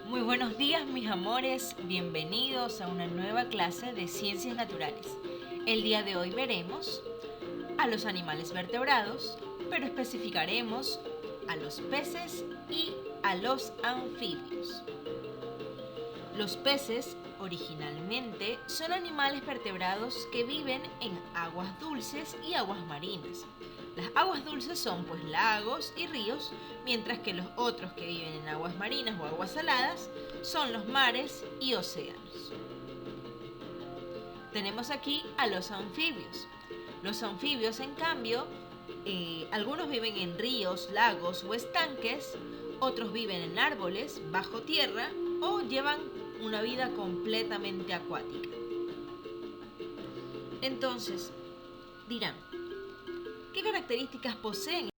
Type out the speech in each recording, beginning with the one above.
Muy buenos días, mis amores, bienvenidos a una nueva clase de Ciencias Naturales. El día de hoy veremos a los animales vertebrados, pero especificaremos a los peces y a los anfibios. Los peces originalmente son animales vertebrados que viven en aguas dulces y aguas marinas. Las aguas dulces son pues lagos y ríos, mientras que los otros que viven en aguas marinas o aguas saladas son los mares y océanos. Tenemos aquí a los anfibios. Los anfibios, en cambio, algunos viven en ríos, lagos o estanques, otros viven en árboles, bajo tierra o llevan una vida completamente acuática. Entonces, dirán, ¿qué características poseen?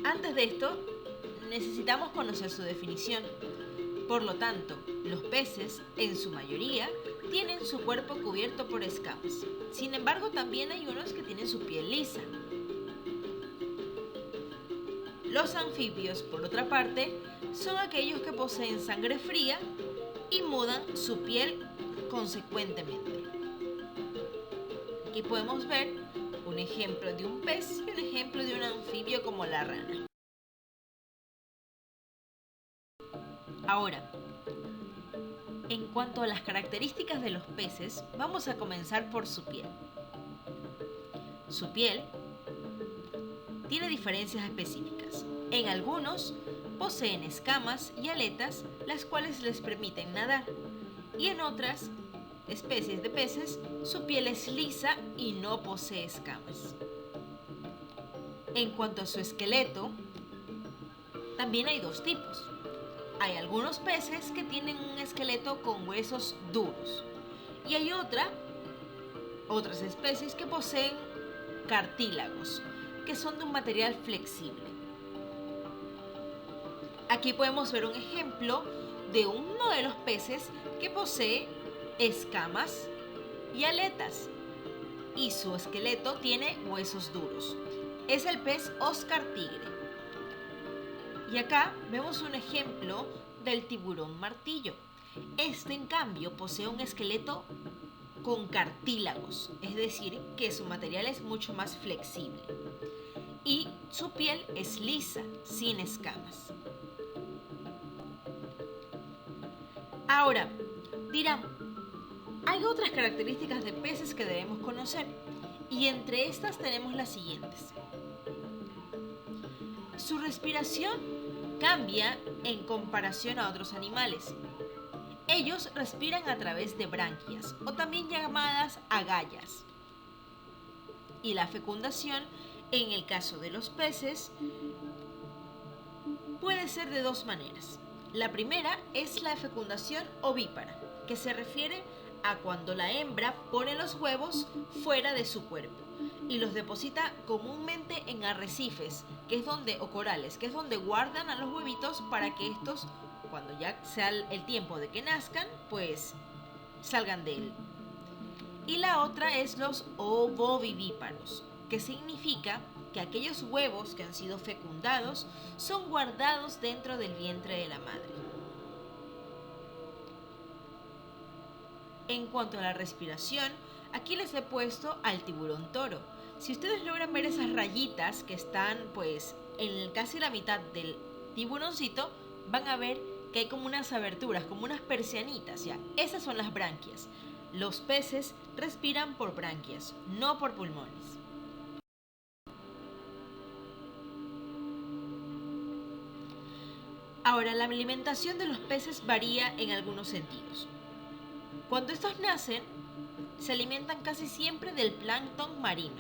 Antes de esto, necesitamos conocer su definición. Por lo tanto, los peces, en su mayoría, tienen su cuerpo cubierto por escamas. Sin embargo, también hay unos que tienen su piel lisa. Los anfibios, por otra parte, son aquellos que poseen sangre fría y mudan su piel consecuentemente. Aquí podemos ver un ejemplo de un pez y un ejemplo de un anfibio como la rana. Ahora, en cuanto a las características de los peces, vamos a comenzar por su piel. Su piel tiene diferencias específicas. En algunos poseen escamas y aletas, las cuales les permiten nadar, y en otras especies de peces su piel es lisa y no posee escamas. En cuanto a su esqueleto, también hay dos tipos. Hay algunos peces que tienen un esqueleto con huesos duros y hay otras especies que poseen cartílagos, que son de un material flexible. Aquí podemos ver un ejemplo de uno de los peces que posee escamas y aletas y su esqueleto tiene huesos duros. Es el pez Oscar tigre. Y acá vemos un ejemplo del tiburón martillo. Este, en cambio, posee un esqueleto con cartílagos, es decir, que su material es mucho más flexible. Y su piel es lisa, sin escamas. Ahora, dirán, hay otras características de peces que debemos conocer, y entre estas tenemos las siguientes. Su respiración cambia en comparación a otros animales. Ellos respiran a través de branquias, o también llamadas agallas. Y la fecundación, en el caso de los peces, puede ser de dos maneras. La primera es la fecundación ovípara, que se refiere a cuando la hembra pone los huevos fuera de su cuerpo y los deposita comúnmente en arrecifes, o corales, que es donde guardan a los huevitos para que estos, cuando ya sea el tiempo de que nazcan, pues salgan de él. Y la otra es los ovovivíparos, que significa que aquellos huevos que han sido fecundados son guardados dentro del vientre de la madre. En cuanto a la respiración, aquí les he puesto al tiburón toro. Si ustedes logran ver esas rayitas que están pues en casi la mitad del tiburoncito, van a ver que hay como unas aberturas, como unas persianitas, ya. Esas son las branquias. Los peces respiran por branquias, no por pulmones. Ahora, la alimentación de los peces varía en algunos sentidos. Cuando estos nacen, se alimentan casi siempre del plancton marino.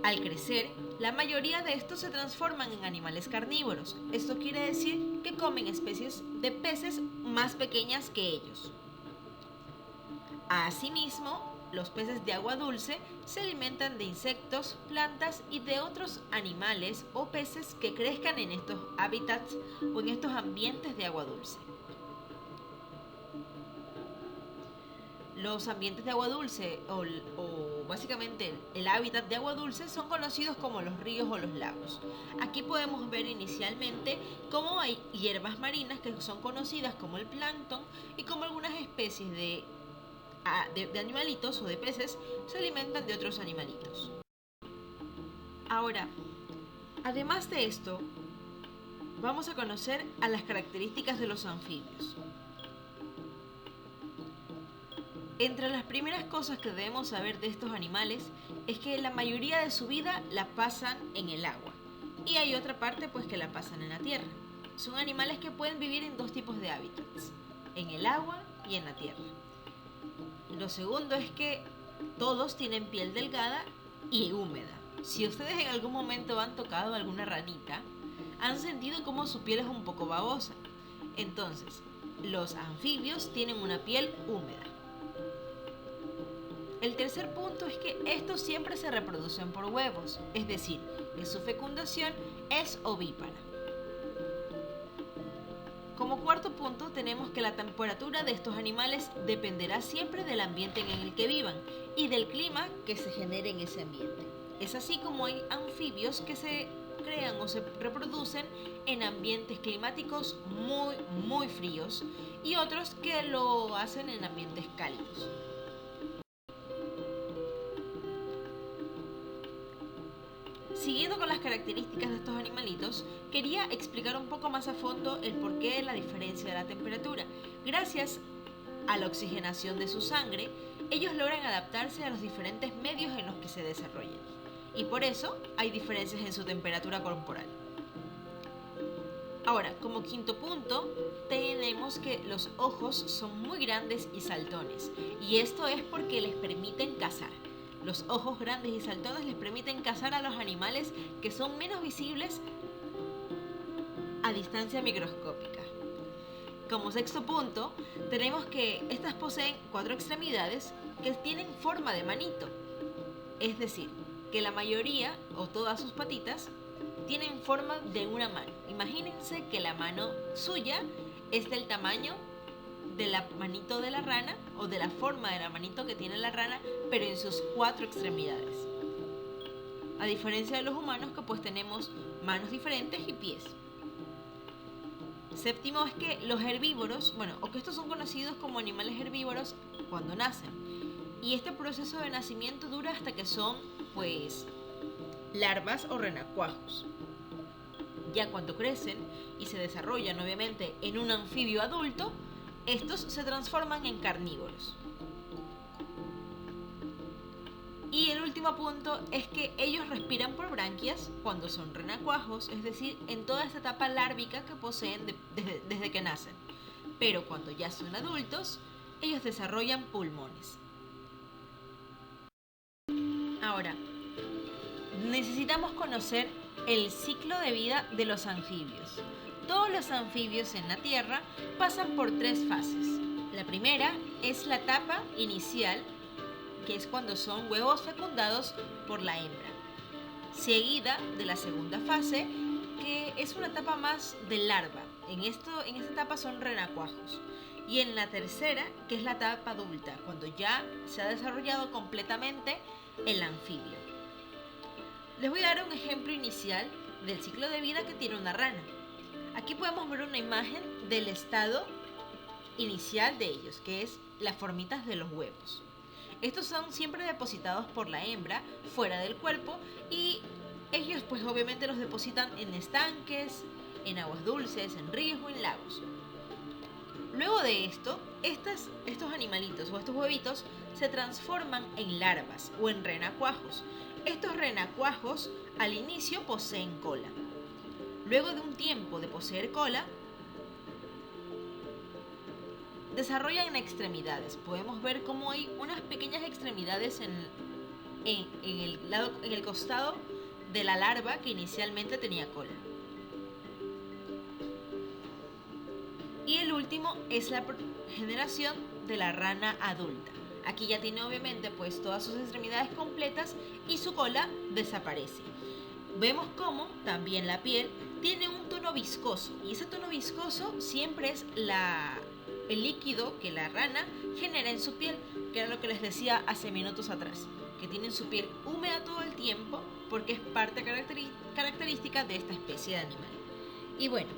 Al crecer, la mayoría de estos se transforman en animales carnívoros. Esto quiere decir que comen especies de peces más pequeñas que ellos. Asimismo, los peces de agua dulce se alimentan de insectos, plantas y de otros animales o peces que crezcan en estos hábitats o en estos ambientes de agua dulce. Los ambientes de agua dulce o básicamente el hábitat de agua dulce son conocidos como los ríos o los lagos. Aquí podemos ver inicialmente cómo hay hierbas marinas que son conocidas como el plancton y como algunas especies de animalitos o de peces se alimentan de otros animalitos. Ahora, además de esto, vamos a conocer a las características de los anfibios. Entre las primeras cosas que debemos saber de estos animales es que la mayoría de su vida la pasan en el agua y hay otra parte pues que la pasan en la tierra. Son animales que pueden vivir en dos tipos de hábitats, en el agua y en la tierra. Lo segundo es que todos tienen piel delgada y húmeda. Si ustedes en algún momento han tocado alguna ranita, han sentido como su piel es un poco babosa. Entonces, los anfibios tienen una piel húmeda. El tercer punto es que estos siempre se reproducen por huevos, es decir, que su fecundación es ovípara. Como cuarto punto tenemos que la temperatura de estos animales dependerá siempre del ambiente en el que vivan y del clima que se genere en ese ambiente. Es así como hay anfibios que se crean o se reproducen en ambientes climáticos muy fríos y otros que lo hacen en ambientes cálidos. Siguiendo con las características de estos animalitos, quería explicar un poco más a fondo el porqué de la diferencia de la temperatura. Gracias a la oxigenación de su sangre, ellos logran adaptarse a los diferentes medios en los que se desarrollan. Y por eso hay diferencias en su temperatura corporal. Ahora, como quinto punto, tenemos que los ojos son muy grandes y saltones. Y esto es porque les permiten cazar. Los ojos grandes y saltones les permiten cazar a los animales que son menos visibles a distancia microscópica. Como sexto punto, tenemos que estas poseen 4 extremidades que tienen forma de manito. Es decir, que la mayoría o todas sus patitas tienen forma de una mano. Imagínense que la mano suya es del tamaño de la manito de la rana o de la forma de la manito que tiene la rana, pero en sus 4 extremidades. A diferencia de los humanos que pues tenemos manos diferentes y pies. Séptimo es que los herbívoros, o que estos son conocidos como animales herbívoros cuando nacen. Y este proceso de nacimiento dura hasta que son pues larvas o renacuajos. Ya cuando crecen y se desarrollan obviamente en un anfibio adulto, estos se transforman en carnívoros. Y el último punto es que ellos respiran por branquias cuando son renacuajos, es decir, en toda esta etapa lárvica que poseen desde que nacen. Pero cuando ya son adultos, ellos desarrollan pulmones. Ahora, necesitamos conocer el ciclo de vida de los anfibios. Todos los anfibios en la Tierra pasan por 3 fases. La primera es la etapa inicial, que es cuando son huevos fecundados por la hembra. Seguida de la segunda fase, que es una etapa más de larva. En esta etapa son renacuajos. Y en la tercera, que es la etapa adulta, cuando ya se ha desarrollado completamente el anfibio. Les voy a dar un ejemplo inicial del ciclo de vida que tiene una rana. Aquí podemos ver una imagen del estado inicial de ellos, que es las formitas de los huevos. Estos son siempre depositados por la hembra fuera del cuerpo y ellos pues obviamente los depositan en estanques, en aguas dulces, en ríos o en lagos. Luego de esto, estos animalitos o estos huevitos se transforman en larvas o en renacuajos. Estos renacuajos al inicio poseen cola. Luego de un tiempo de poseer cola, desarrollan extremidades. Podemos ver cómo hay unas pequeñas extremidades en el costado de la larva que inicialmente tenía cola. Y el último es la generación de la rana adulta. Aquí ya tiene obviamente pues todas sus extremidades completas y su cola desaparece. Vemos cómo también la piel tiene un tono viscoso y ese tono viscoso siempre es el líquido que la rana genera en su piel, que era lo que les decía hace minutos atrás. que tienen su piel húmeda todo el tiempo porque es parte característica de esta especie de animal. Y bueno,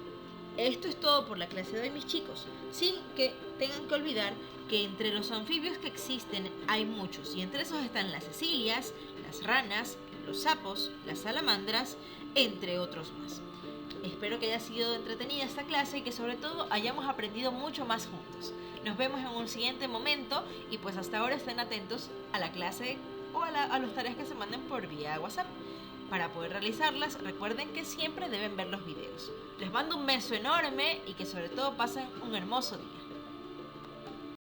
esto es todo por la clase de hoy, mis chicos, sin que tengan que olvidar que entre los anfibios que existen hay muchos, y entre esos están las cecilias, las ranas, los sapos, las salamandras, entre otros más. Espero que haya sido entretenida esta clase y que sobre todo hayamos aprendido mucho más juntos. Nos vemos en un siguiente momento y pues hasta ahora estén atentos a la clase o a las tareas que se manden por vía WhatsApp. Para poder realizarlas, recuerden que siempre deben ver los videos. Les mando un beso enorme y que sobre todo pasen un hermoso día.